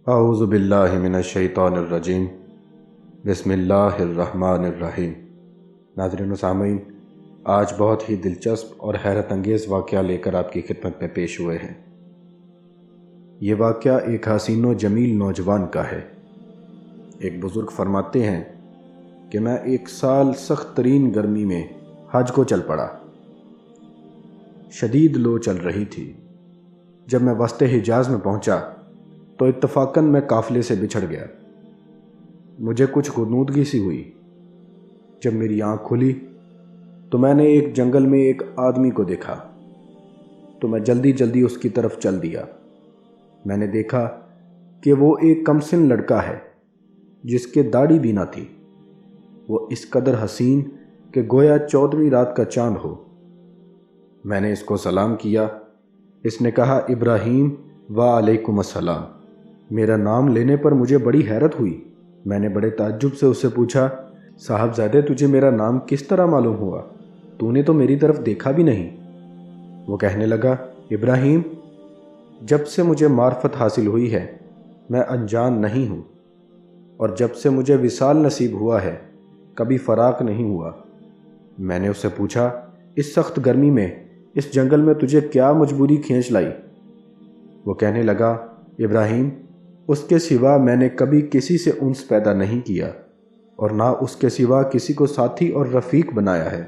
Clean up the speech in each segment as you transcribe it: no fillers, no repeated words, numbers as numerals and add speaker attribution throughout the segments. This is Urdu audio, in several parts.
Speaker 1: اعوذ باللہ من الشیطان الرجیم بسم اللہ الرحمن الرحیم۔ ناظرین و سامعین، آج بہت ہی دلچسپ اور حیرت انگیز واقعہ لے کر آپ کی خدمت میں پیش ہوئے ہیں۔ یہ واقعہ ایک حسین و جمیل نوجوان کا ہے۔ ایک بزرگ فرماتے ہیں کہ میں 1 سال سخت ترین گرمی میں حج کو چل پڑا۔ شدید لو چل رہی تھی۔ جب میں وسط حجاز میں پہنچا تو اتفاقاً میں قافلے سے بچھڑ گیا۔ مجھے کچھ غنودگی سی ہوئی۔ جب میری آنکھ کھلی تو میں نے ایک جنگل میں ایک آدمی کو دیکھا، تو میں جلدی جلدی اس کی طرف چل دیا۔ میں نے دیکھا کہ وہ ایک کمسن لڑکا ہے جس کے داڑھی بھی نہ تھی۔ وہ اس قدر حسین کہ گویا 14ویں رات کا چاند ہو۔ میں نے اس کو سلام کیا۔ اس نے کہا، ابراہیم، وعلیکم السلام۔ میرا نام لینے پر مجھے بڑی حیرت ہوئی۔ میں نے بڑے تعجب سے اس سے پوچھا، صاحبزادے، تجھے میرا نام کس طرح معلوم ہوا؟ تو نے تو میری طرف دیکھا بھی نہیں۔ وہ کہنے لگا، ابراہیم، جب سے مجھے معرفت حاصل ہوئی ہے میں انجان نہیں ہوں، اور جب سے مجھے وصال نصیب ہوا ہے کبھی فراق نہیں ہوا۔ میں نے اس سے پوچھا، اس سخت گرمی میں اس جنگل میں تجھے کیا مجبوری کھینچ لائی؟ وہ کہنے لگا، ابراہیم، اس کے سوا میں نے کبھی کسی سے انس پیدا نہیں کیا، اور نہ اس کے سوا کسی کو ساتھی اور رفیق بنایا ہے۔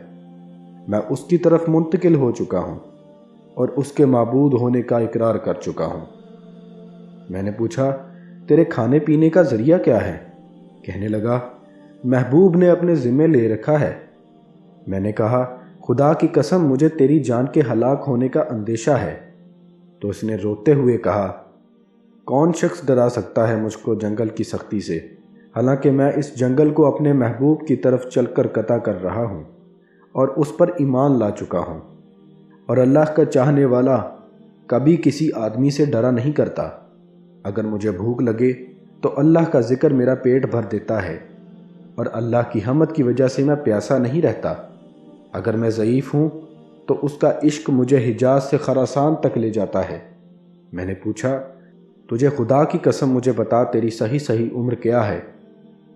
Speaker 1: میں اس کی طرف منتقل ہو چکا ہوں اور اس کے معبود ہونے کا اقرار کر چکا ہوں۔ میں نے پوچھا، تیرے کھانے پینے کا ذریعہ کیا ہے؟ کہنے لگا، محبوب نے اپنے ذمے لے رکھا ہے۔ میں نے کہا، خدا کی قسم مجھے تیری جان کے ہلاک ہونے کا اندیشہ ہے۔ تو اس نے روتے ہوئے کہا، کون شخص ڈرا سکتا ہے مجھ کو جنگل کی سختی سے، حالانکہ میں اس جنگل کو اپنے محبوب کی طرف چل کر قطع کر رہا ہوں اور اس پر ایمان لا چکا ہوں، اور اللہ کا چاہنے والا کبھی کسی آدمی سے ڈرا نہیں کرتا۔ اگر مجھے بھوک لگے تو اللہ کا ذکر میرا پیٹ بھر دیتا ہے، اور اللہ کی حمد کی وجہ سے میں پیاسا نہیں رہتا۔ اگر میں ضعیف ہوں تو اس کا عشق مجھے حجاز سے خراسان تک لے جاتا ہے۔ میں نے پوچھا، تجھے خدا کی قسم مجھے بتا، تیری صحیح عمر کیا ہے؟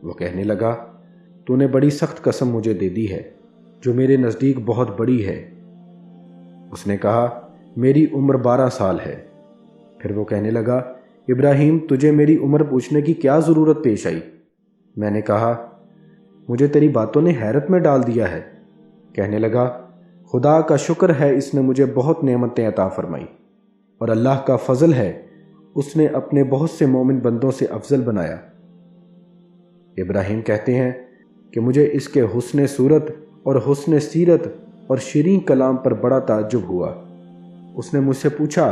Speaker 1: وہ کہنے لگا، تو نے بڑی سخت قسم مجھے دے دی ہے جو میرے نزدیک بہت بڑی ہے۔ اس نے کہا، میری عمر 12 سال ہے۔ پھر وہ کہنے لگا، ابراہیم، تجھے میری عمر پوچھنے کی کیا ضرورت پیش آئی؟ میں نے کہا، مجھے تیری باتوں نے حیرت میں ڈال دیا ہے۔ کہنے لگا، خدا کا شکر ہے، اس نے مجھے بہت نعمتیں عطا فرمائی، اور اللہ کا فضل ہے، اس نے اپنے بہت سے مومن بندوں سے افضل بنایا۔ ابراہیم کہتے ہیں کہ مجھے اس کے حسن صورت اور حسن سیرت اور شیریں کلام پر بڑا تعجب ہوا۔ اس نے مجھ سے پوچھا،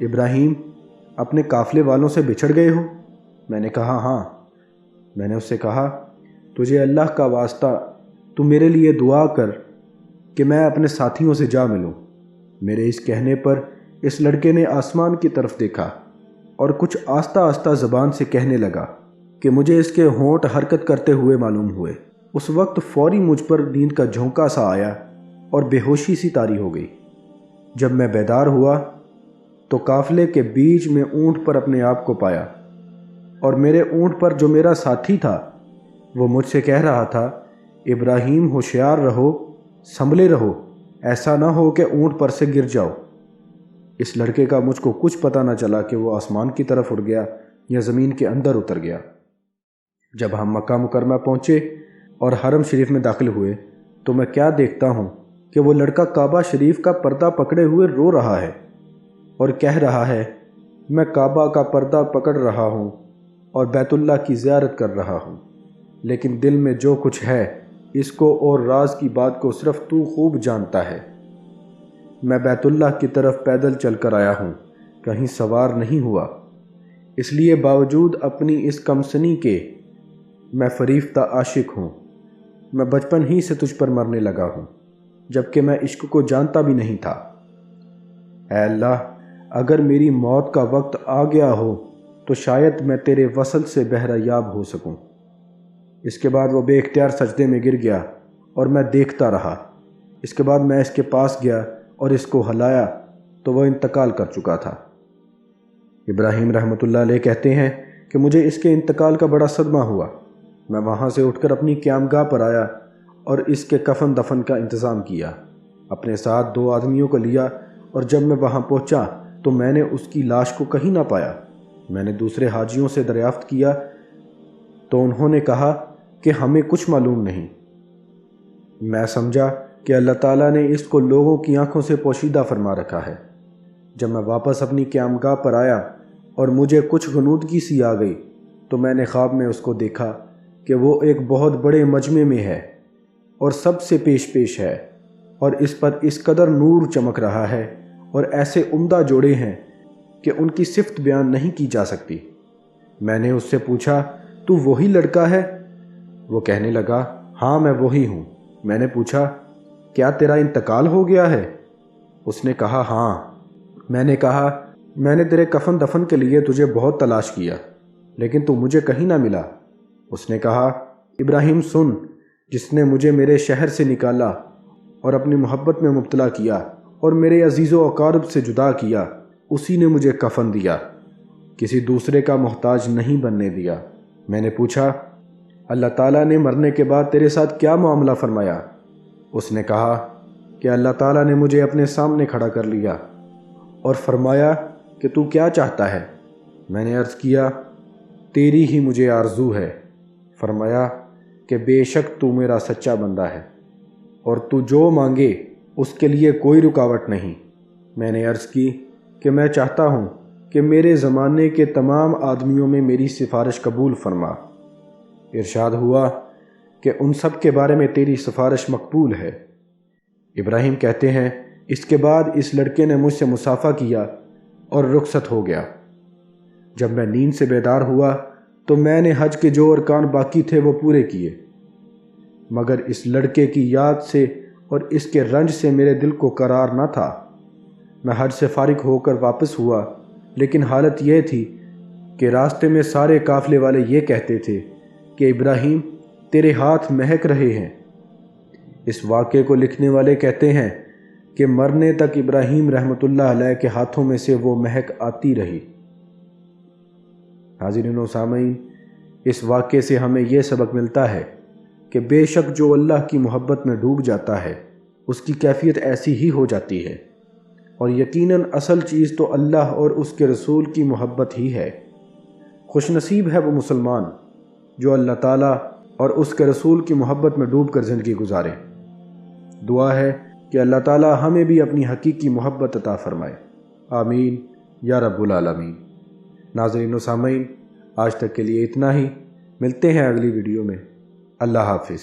Speaker 1: ابراہیم، اپنے قافلے والوں سے بچھڑ گئے ہو؟ میں نے کہا، ہاں۔ میں نے اس سے کہا، تجھے اللہ کا واسطہ تو میرے لیے دعا کر کہ میں اپنے ساتھیوں سے جا ملوں۔ میرے اس کہنے پر اس لڑکے نے آسمان کی طرف دیکھا اور کچھ آہستہ آہستہ زبان سے کہنے لگا کہ مجھے اس کے ہونٹ حرکت کرتے ہوئے معلوم ہوئے۔ اس وقت فوری مجھ پر نیند کا جھونکا سا آیا اور بے ہوشی سی طاری ہو گئی۔ جب میں بیدار ہوا تو قافلے کے بیچ میں اونٹ پر اپنے آپ کو پایا، اور میرے اونٹ پر جو میرا ساتھی تھا وہ مجھ سے کہہ رہا تھا، ابراہیم، ہوشیار رہو، سنبھلے رہو، ایسا نہ ہو کہ اونٹ پر سے گر جاؤ۔ اس لڑکے کا مجھ کو کچھ پتہ نہ چلا کہ وہ آسمان کی طرف اڑ گیا یا زمین کے اندر اتر گیا۔ جب ہم مکہ مکرمہ پہنچے اور حرم شریف میں داخل ہوئے تو میں کیا دیکھتا ہوں کہ وہ لڑکا کعبہ شریف کا پردہ پکڑے ہوئے رو رہا ہے اور کہہ رہا ہے، میں کعبہ کا پردہ پکڑ رہا ہوں اور بیت اللہ کی زیارت کر رہا ہوں، لیکن دل میں جو کچھ ہے اس کو اور راز کی بات کو صرف تو خوب جانتا ہے۔ میں بیت اللہ کی طرف پیدل چل کر آیا ہوں، کہیں سوار نہیں ہوا، اس لیے باوجود اپنی اس کمسنی کے میں فریفتہ عاشق ہوں۔ میں بچپن ہی سے تجھ پر مرنے لگا ہوں، جبکہ میں عشق کو جانتا بھی نہیں تھا۔ اے اللہ، اگر میری موت کا وقت آ گیا ہو تو شاید میں تیرے وصل سے بہرہ یاب ہو سکوں۔ اس کے بعد وہ بے اختیار سجدے میں گر گیا اور میں دیکھتا رہا۔ اس کے بعد میں اس کے پاس گیا اور اس کو ہلایا تو وہ انتقال کر چکا تھا۔ ابراہیم رحمۃ اللہ علیہ کہتے ہیں کہ مجھے اس کے انتقال کا بڑا صدمہ ہوا۔ میں وہاں سے اٹھ کر اپنی قیامگاہ پر آیا اور اس کے کفن دفن کا انتظام کیا۔ اپنے ساتھ 2 آدمیوں کو لیا اور جب میں وہاں پہنچا تو میں نے اس کی لاش کو کہیں نہ پایا۔ میں نے دوسرے حاجیوں سے دریافت کیا تو انہوں نے کہا کہ ہمیں کچھ معلوم نہیں۔ میں سمجھا کہ اللہ تعالیٰ نے اس کو لوگوں کی آنکھوں سے پوشیدہ فرما رکھا ہے۔ جب میں واپس اپنی قیامگاہ پر آیا اور مجھے کچھ غنودگی سی آ گئی تو میں نے خواب میں اس کو دیکھا کہ وہ ایک بہت بڑے مجمع میں ہے اور سب سے پیش ہے، اور اس پر اس قدر نور چمک رہا ہے اور ایسے عمدہ جوڑے ہیں کہ ان کی صفت بیان نہیں کی جا سکتی۔ میں نے اس سے پوچھا، تو وہی لڑکا ہے؟ وہ کہنے لگا، ہاں میں وہی ہوں۔ میں نے پوچھا، کیا تیرا انتقال ہو گیا ہے؟ اس نے کہا، ہاں۔ میں نے کہا، میں نے تیرے کفن دفن کے لیے تجھے بہت تلاش کیا لیکن تو مجھے کہیں نہ ملا۔ اس نے کہا، ابراہیم سن، جس نے مجھے میرے شہر سے نکالا اور اپنی محبت میں مبتلا کیا اور میرے عزیز و اقارب سے جدا کیا، اسی نے مجھے کفن دیا، کسی دوسرے کا محتاج نہیں بننے دیا۔ میں نے پوچھا، اللہ تعالیٰ نے مرنے کے بعد تیرے ساتھ کیا معاملہ فرمایا؟ اس نے کہا کہ اللہ تعالیٰ نے مجھے اپنے سامنے کھڑا کر لیا اور فرمایا کہ تو کیا چاہتا ہے؟ میں نے عرض کیا، تیری ہی مجھے آرزو ہے۔ فرمایا کہ بے شک تو میرا سچا بندہ ہے اور تو جو مانگے اس کے لیے کوئی رکاوٹ نہیں۔ میں نے عرض کی کہ میں چاہتا ہوں کہ میرے زمانے کے تمام آدمیوں میں میری سفارش قبول فرما۔ ارشاد ہوا کہ ان سب کے بارے میں تیری سفارش مقبول ہے۔ ابراہیم کہتے ہیں، اس کے بعد اس لڑکے نے مجھ سے مصافحہ کیا اور رخصت ہو گیا۔ جب میں نیند سے بیدار ہوا تو میں نے حج کے جو ارکان باقی تھے وہ پورے کیے، مگر اس لڑکے کی یاد سے اور اس کے رنج سے میرے دل کو قرار نہ تھا۔ میں حج سے فارغ ہو کر واپس ہوا، لیکن حالت یہ تھی کہ راستے میں سارے قافلے والے یہ کہتے تھے کہ ابراہیم تیرے ہاتھ مہک رہے ہیں۔ اس واقعے کو لکھنے والے کہتے ہیں کہ مرنے تک ابراہیم رحمۃ اللہ علیہ کے ہاتھوں میں سے وہ مہک آتی رہی۔ حاضرین و سامعین، اس واقعے سے ہمیں یہ سبق ملتا ہے کہ بے شک جو اللہ کی محبت میں ڈوب جاتا ہے اس کی کیفیت ایسی ہی ہو جاتی ہے، اور یقیناً اصل چیز تو اللہ اور اس کے رسول کی محبت ہی ہے۔ خوش نصیب ہے وہ مسلمان جو اللہ تعالیٰ اور اس کے رسول کی محبت میں ڈوب کر زندگی گزارے۔ دعا ہے کہ اللہ تعالیٰ ہمیں بھی اپنی حقیقی محبت عطا فرمائے، آمین یا رب العالمین۔ ناظرین و سامعین، آج تک کے لیے اتنا ہی، ملتے ہیں اگلی ویڈیو میں۔ اللہ حافظ۔